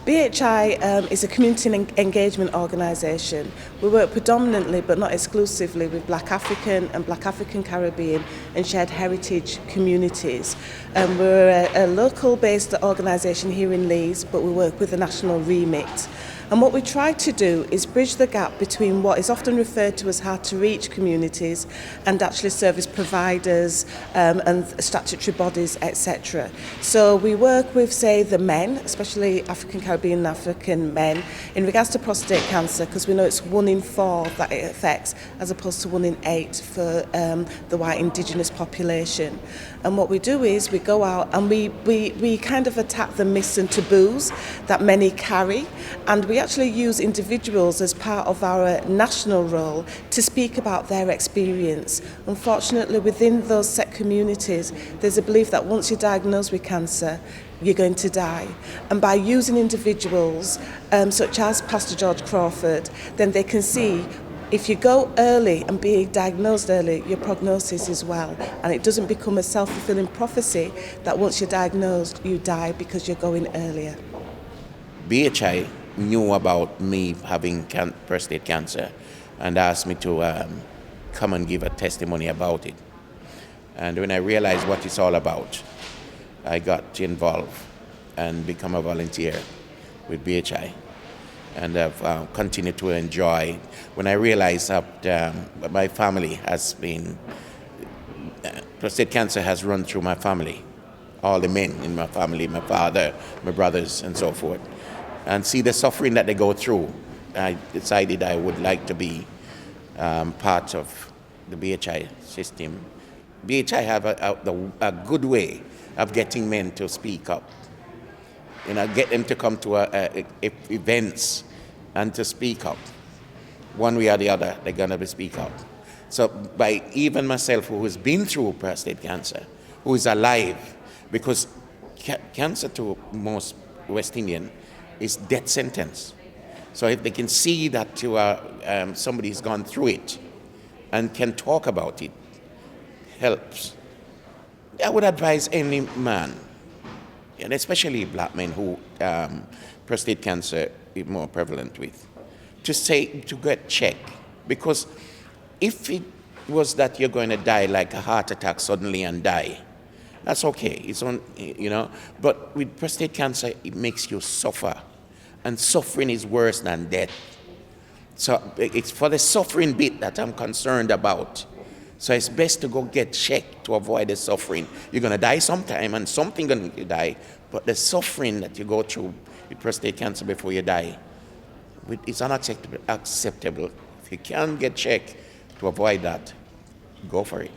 BHI is a community engagement organisation. We work predominantly but not exclusively with Black African and Black African Caribbean and shared heritage communities. We're a local based organisation here in Leeds, but we work with a national remit. And what we try to do is bridge the gap between what is often referred to as hard to reach communities and actually service providers and statutory bodies, etc. So we work with, say, the men, especially African Caribbean and African men, in regards to prostate cancer, because we know it's 1 in 4 that it affects, as opposed to 1 in 8 for the white indigenous population. And what we do is we go out and we kind of attack the myths and taboos that many carry, and we actually use individuals as part of our national role to speak about their experience. Unfortunately, within those set communities, there's a belief that once you're diagnosed with cancer, you're going to die. And by using individuals such as Pastor George Crawford, then they can see if you go early and be diagnosed early, your prognosis is well. And it doesn't become a self-fulfilling prophecy that once you're diagnosed, you die because you're going earlier. BHI knew about me having prostate cancer and asked me to come and give a testimony about it. And when I realized what it's all about, I got involved and become a volunteer with BHI. And I've continued to enjoy. When I realized that my family has been, prostate cancer has run through my family, all the men in my family, my father, my brothers, and so forth, and see the suffering that they go through, I decided I would like to be part of the BHI system. BHI have a good way of getting men to speak up. You know, get them to come to events and to speak up. One way or the other, they're going to speak up. So by even myself, who has been through prostate cancer, who is alive, because cancer to most West Indian is death sentence. So if they can see that you are somebody's gone through it and can talk about it, helps. I would advise any man, and especially black men who prostate cancer is more prevalent with, to get checked. Because if it was that you're going to die like a heart attack suddenly and die, that's okay. It's on, you know. But with prostate cancer, it makes you suffer, and suffering is worse than death. So it's for the suffering bit that I'm concerned about. So it's best to go get checked to avoid the suffering. You're going to die sometime, and something going to make you die. But the suffering that you go through with prostate cancer before you die, it's unacceptable. If you can get checked to avoid that, go for it.